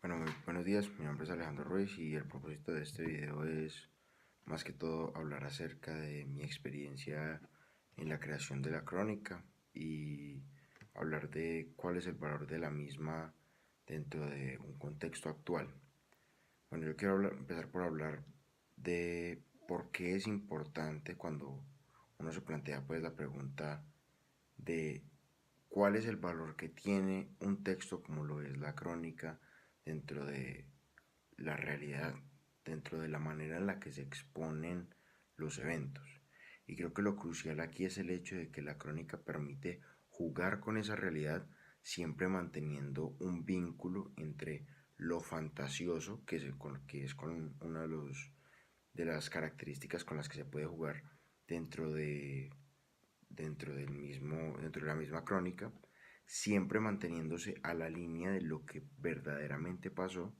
Bueno, muy buenos días, mi nombre es Alejandro Ruiz y el propósito de este video es más que todo hablar acerca de mi experiencia en la creación de la crónica y hablar de cuál es el valor de la misma dentro de un contexto actual. Bueno, yo quiero empezar por hablar de por qué es importante cuando uno se plantea pues la pregunta de cuál es el valor que tiene un texto como lo es la crónica dentro de la realidad, dentro de la manera en la que se exponen los eventos. Y creo que lo crucial aquí es el hecho de que la crónica permite jugar con esa realidad siempre manteniendo un vínculo entre lo fantasioso, que es con una de las características con las que se puede jugar dentro de, dentro de la misma crónica, siempre manteniéndose a la línea de lo que verdaderamente pasó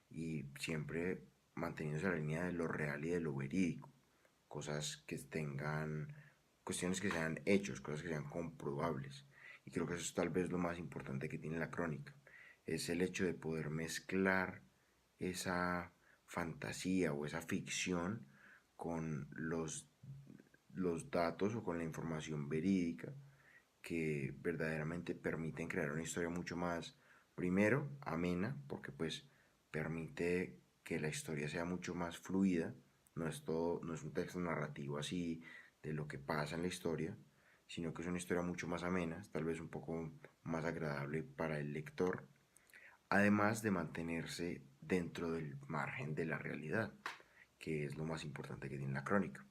y siempre manteniéndose a la línea de lo real y de lo verídico. Cosas que tengan, cuestiones que sean hechos, cosas que sean comprobables. Y creo que eso es tal vez lo más importante que tiene la crónica. Es el hecho de poder mezclar esa fantasía o esa ficción con los datos o con la información verídica que verdaderamente permiten crear una historia mucho más, primero, amena, porque pues permite que la historia sea mucho más fluida, no es un texto narrativo así de lo que pasa en la historia, sino que es una historia mucho más amena, tal vez un poco más agradable para el lector, además de mantenerse dentro del margen de la realidad, que es lo más importante que tiene la crónica.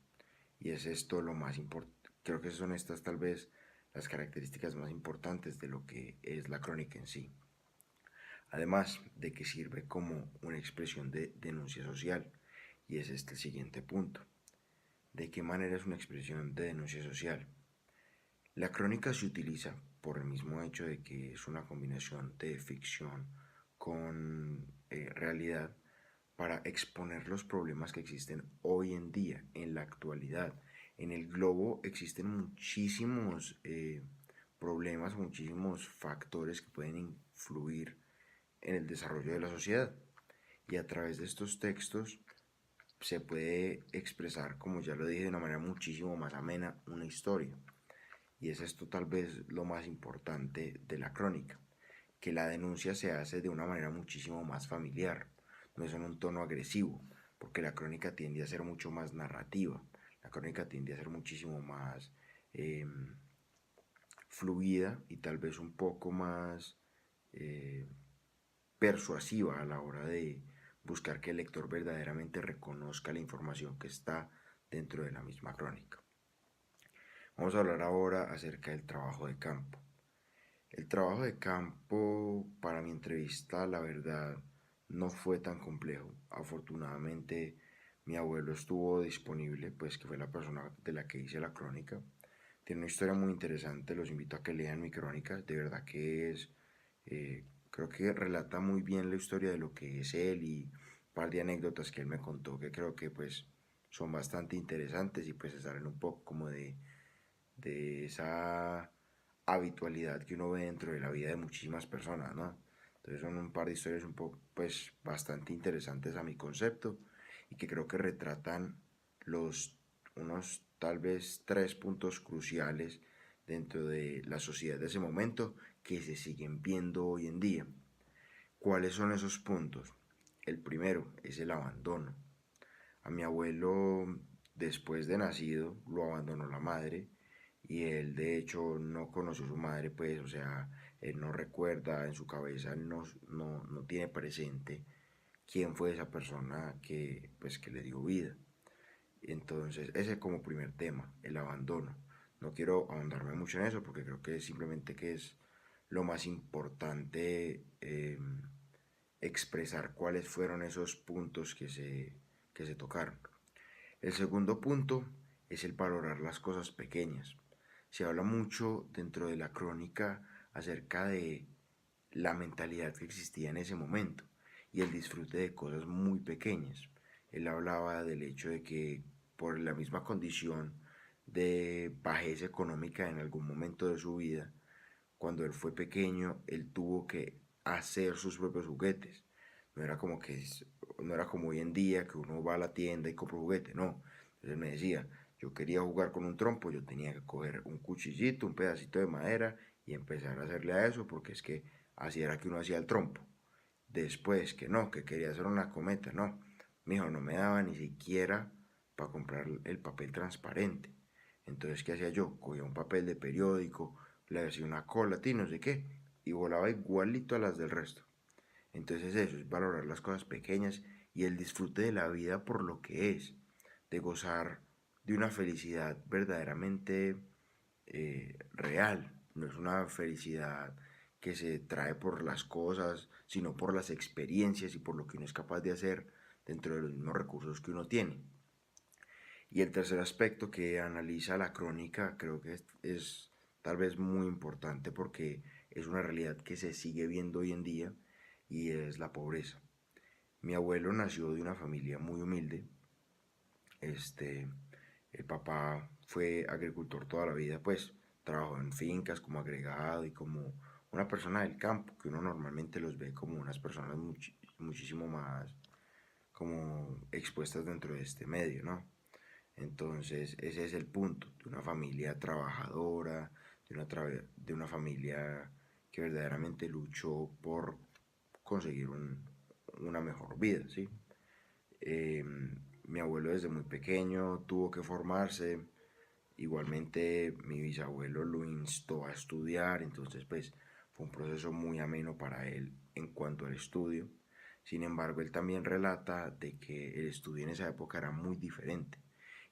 Y es esto lo más importante, creo que son estas tal vez las características más importantes de lo que es la crónica en sí. Además de que sirve como una expresión de denuncia social, y es este el siguiente punto. ¿De qué manera es una expresión de denuncia social? La crónica se utiliza por el mismo hecho de que es una combinación de ficción con realidad para exponer los problemas que existen hoy en día, en la actualidad. En el globo existen muchísimos problemas, muchísimos factores que pueden influir en el desarrollo de la sociedad. Y a través de estos textos se puede expresar, como ya lo dije, de una manera muchísimo más amena una historia. Y es esto tal vez lo más importante de la crónica, que la denuncia se hace de una manera muchísimo más familiar, no es en un tono agresivo, porque la crónica tiende a ser mucho más narrativa, la crónica tiende a ser muchísimo más eh, fluida y tal vez un poco más eh, persuasiva a la hora de buscar que el lector verdaderamente reconozca la información que está dentro de la misma crónica. Vamos a hablar ahora acerca del trabajo de campo. El trabajo de campo para mi entrevista, la verdad, no fue tan complejo. Afortunadamente, mi abuelo estuvo disponible, pues que fue la persona de la que hice la crónica. Tiene una historia muy interesante, los invito a que lean mi crónica. De verdad que creo que relata muy bien la historia de lo que es él y un par de anécdotas que él me contó que creo que pues son bastante interesantes y pues se salen un poco como de esa habitualidad que uno ve dentro de la vida de muchísimas personas, ¿no? Entonces son un par de historias un poco, pues, bastante interesantes a mi concepto y que creo que retratan unos tal vez tres puntos cruciales dentro de la sociedad de ese momento que se siguen viendo hoy en día. ¿Cuáles son esos puntos? El primero es el abandono. A mi abuelo, después de nacido, lo abandonó la madre y él de hecho no conoció a su madre, pues, o sea, él no recuerda en su cabeza, no tiene presente quién fue esa persona que, pues, que le dio vida. Entonces, ese como primer tema, el abandono. No quiero ahondarme mucho en eso porque creo que simplemente que es lo más importante expresar cuáles fueron esos puntos que se tocaron. El segundo punto es el valorar las cosas pequeñas. Se habla mucho dentro de la crónica acerca de la mentalidad que existía en ese momento y el disfrute de cosas muy pequeñas. Él hablaba del hecho de que por la misma condición de bajeza económica en algún momento de su vida, cuando él fue pequeño, él tuvo que hacer sus propios juguetes. No era como que, no era como hoy en día que uno va a la tienda y compra un juguete, no. Entonces él me decía, yo quería jugar con un trompo, yo tenía que coger un cuchillito, un pedacito de madera y empezar a hacerle a eso, porque es que así era que uno hacía el trompo. Después, que no, que quería hacer una cometa, no. Mijo, no me daba ni siquiera para comprar el papel transparente. Entonces, ¿qué hacía yo? Cogía un papel de periódico, le hacía una cola, y no sé qué, y volaba igualito a las del resto. Entonces eso es valorar las cosas pequeñas y el disfrute de la vida por lo que es, de gozar de una felicidad verdaderamente real. No es una felicidad que se trae por las cosas, sino por las experiencias y por lo que uno es capaz de hacer dentro de los mismos recursos que uno tiene. Y el tercer aspecto que analiza la crónica creo que es tal vez muy importante porque es una realidad que se sigue viendo hoy en día y es la pobreza. Mi abuelo nació de una familia muy humilde. Este, el papá fue agricultor toda la vida, pues trabajó en fincas como agregado y como una persona del campo, que uno normalmente los ve como unas personas muchísimo más como expuestas dentro de este medio, ¿no? Entonces, ese es el punto, de una familia trabajadora, de una familia que verdaderamente luchó por conseguir una mejor vida, ¿sí? Eh, Mi abuelo desde muy pequeño tuvo que formarse, igualmente mi bisabuelo lo instó a estudiar, entonces pues fue un proceso muy ameno para él en cuanto al estudio. Sin embargo, él también relata de que el estudio en esa época era muy diferente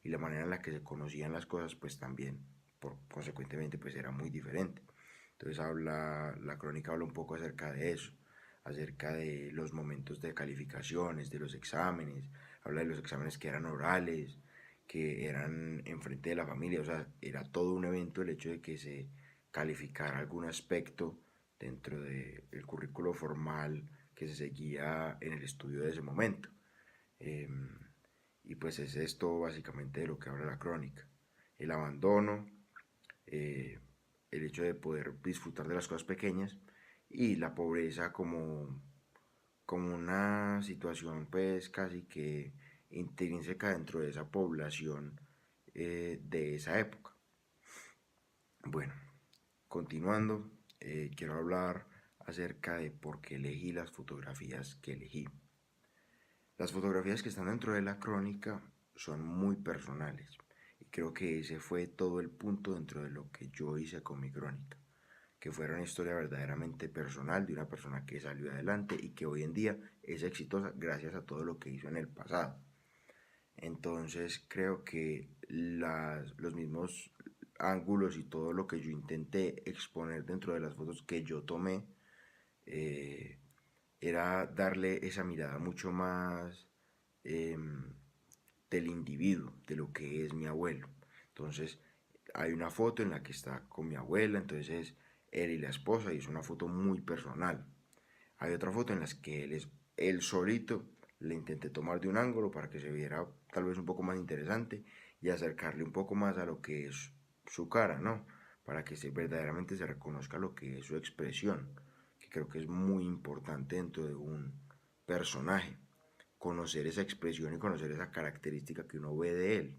y la manera en la que se conocían las cosas pues también, consecuentemente pues era muy diferente. Entonces la crónica habla un poco acerca de eso, acerca de los momentos de calificaciones, de los exámenes, habla de los exámenes que eran orales, que eran enfrente de la familia, o sea, era todo un evento el hecho de que se calificara algún aspecto dentro del currículo formal que se seguía en el estudio de ese momento. Eh, y pues es esto básicamente de lo que habla la crónica. El abandono, eh, el hecho de poder disfrutar de las cosas pequeñas y la pobreza como una situación pues casi que intrínseca dentro de esa población de esa época. Bueno, continuando, quiero hablar acerca de por qué elegí las fotografías que elegí. Las fotografías que están dentro de la crónica son muy personales y creo que ese fue todo el punto dentro de lo que yo hice con mi crónica, que fuera una historia verdaderamente personal de una persona que salió adelante y que hoy en día es exitosa gracias a todo lo que hizo en el pasado. Entonces creo que los mismos ángulos y todo lo que yo intenté exponer dentro de las fotos que yo tomé eh, era darle esa mirada mucho más eh, del individuo, de lo que es mi abuelo. Entonces hay una foto en la que está con mi abuela, entonces él y la esposa, y es una foto muy personal. Hay otra foto en la que él es él solito, le intenté tomar de un ángulo para que se viera tal vez un poco más interesante y acercarle un poco más a lo que es su cara, ¿no? Para que verdaderamente se reconozca lo que es su expresión, que creo que es muy importante dentro de un personaje, conocer esa expresión y conocer esa característica que uno ve de él.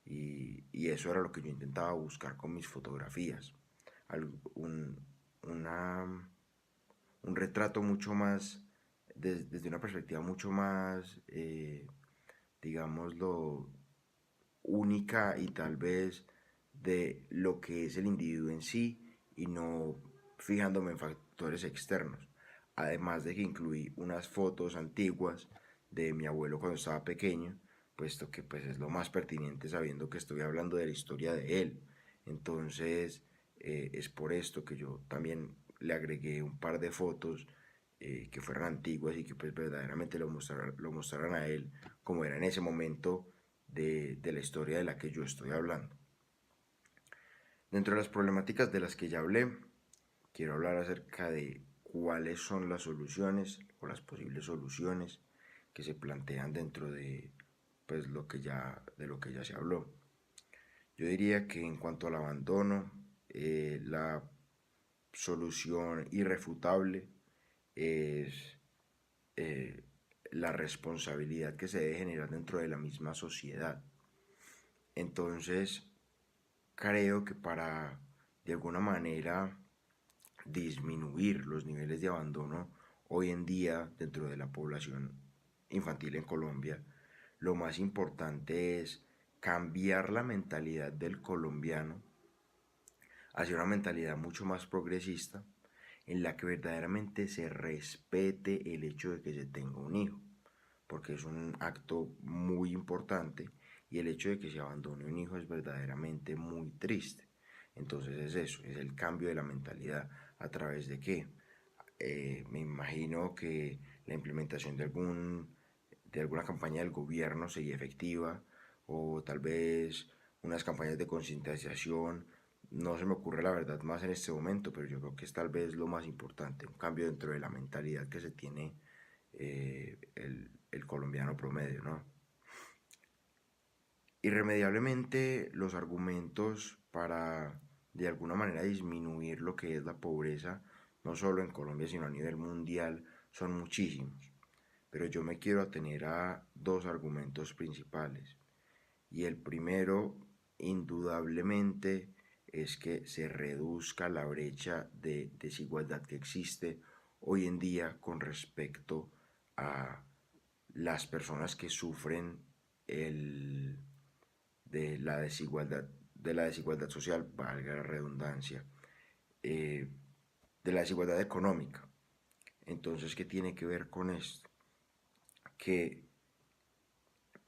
Y eso era lo que yo intentaba buscar con mis fotografías. Un, una, un retrato mucho más, desde una perspectiva mucho más, digámoslo, única y tal vez de lo que es el individuo en sí y no fijándome en factores externos. Además de que incluí unas fotos antiguas de mi abuelo cuando estaba pequeño, puesto que pues es lo más pertinente sabiendo que estoy hablando de la historia de él. Entonces es por esto que yo también le agregué un par de fotos que fueran antiguas y que pues verdaderamente lo mostraran a él como era en ese momento de la historia de la que yo estoy hablando. Dentro de las problemáticas de las que ya hablé, quiero hablar acerca de cuáles son las soluciones o las posibles soluciones que se plantean dentro de pues de lo que ya se habló. Yo diría que en cuanto al abandono, la solución irrefutable es eh, la responsabilidad que se debe generar dentro de la misma sociedad. Entonces, creo que para de alguna manera disminuir los niveles de abandono hoy en día dentro de la población infantil en Colombia, lo más importante es cambiar la mentalidad del colombiano hacia una mentalidad mucho más progresista en la que verdaderamente se respete el hecho de que se tenga un hijo, porque es un acto muy importante y el hecho de que se abandone un hijo es verdaderamente muy triste. Entonces es eso, es el cambio de la mentalidad. ¿A través de qué? Me imagino que la implementación de alguna campaña del gobierno sería efectiva, o tal vez unas campañas de concientización. No se me ocurre la verdad más en este momento, pero yo creo que es tal vez lo más importante, un cambio dentro de la mentalidad que se tiene el colombiano promedio, ¿no? Irremediablemente los argumentos para de alguna manera disminuir lo que es la pobreza, no solo en Colombia, sino a nivel mundial, son muchísimos. Pero yo me quiero atener a dos argumentos principales. Y el primero, indudablemente, es que se reduzca la brecha de desigualdad que existe hoy en día con respecto a las personas que sufren el, de la desigualdad social, valga la redundancia, eh, de la desigualdad económica. Entonces, ¿qué tiene que ver con esto? Que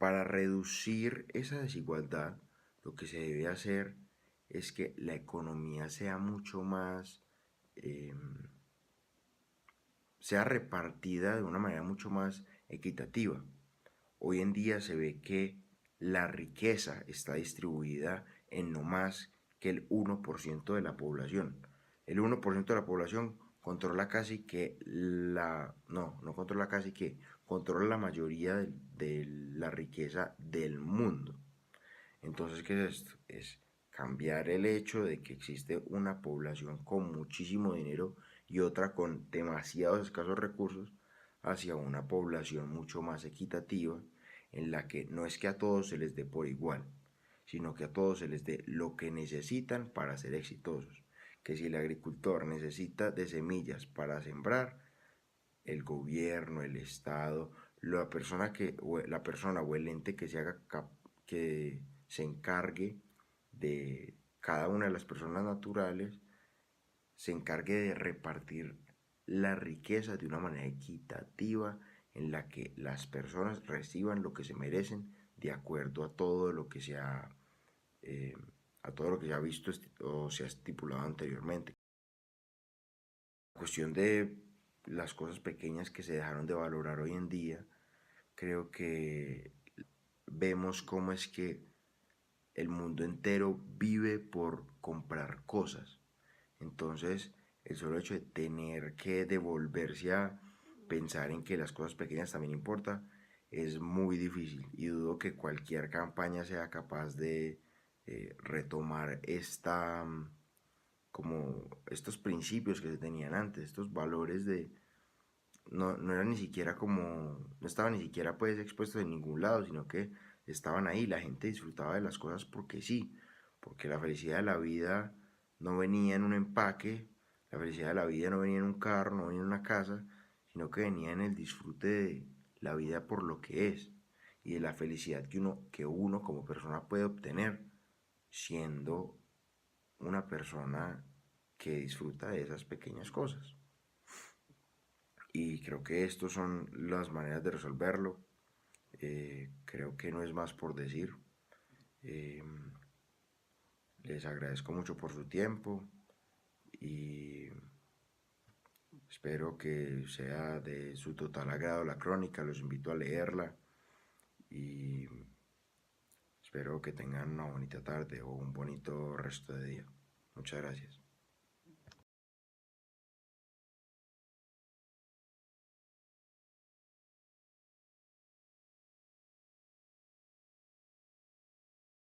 para reducir esa desigualdad, lo que se debe hacer es que la economía sea mucho más, eh, sea repartida de una manera mucho más equitativa. Hoy en día se ve que la riqueza está distribuida en no más que el 1% de la población. El 1% de la población controla casi que no controla casi que, controla la mayoría de la riqueza del mundo. Entonces, ¿qué es esto? Es cambiar el hecho de que existe una población con muchísimo dinero y otra con demasiados escasos recursos hacia una población mucho más equitativa en la que no es que a todos se les dé por igual, sino que a todos se les dé lo que necesitan para ser exitosos. Que si el agricultor necesita de semillas para sembrar, el gobierno, el Estado, la persona o el ente que que se encargue de cada una de las personas naturales, se encargue de repartir la riqueza de una manera equitativa en la que las personas reciban lo que se merecen de acuerdo a todo lo que eh, a todo lo que se ha visto o se ha estipulado anteriormente. La cuestión de las cosas pequeñas que se dejaron de valorar hoy en día, creo que vemos cómo es que el mundo entero vive por comprar cosas. Entonces, el solo hecho de tener que devolverse a pensar en que las cosas pequeñas también importan es muy difícil y dudo que cualquier campaña sea capaz de retomar como estos principios que se tenían antes, estos valores no eran ni siquiera no estaban ni siquiera pues expuestos en ningún lado, sino que estaban ahí, la gente disfrutaba de las cosas porque sí, porque la felicidad de la vida no venía en un empaque, la felicidad de la vida no venía en un carro, no venía en una casa, sino que venía en el disfrute de la vida por lo que es y de la felicidad que uno como persona puede obtener siendo una persona que disfruta de esas pequeñas cosas. Y creo que estas son las maneras de resolverlo. Creo que no es más por decir. Eh, Les agradezco mucho por su tiempo y espero que sea de su total agrado la crónica. Los invito a leerla y espero que tengan una bonita tarde o un bonito resto de día. Muchas gracias.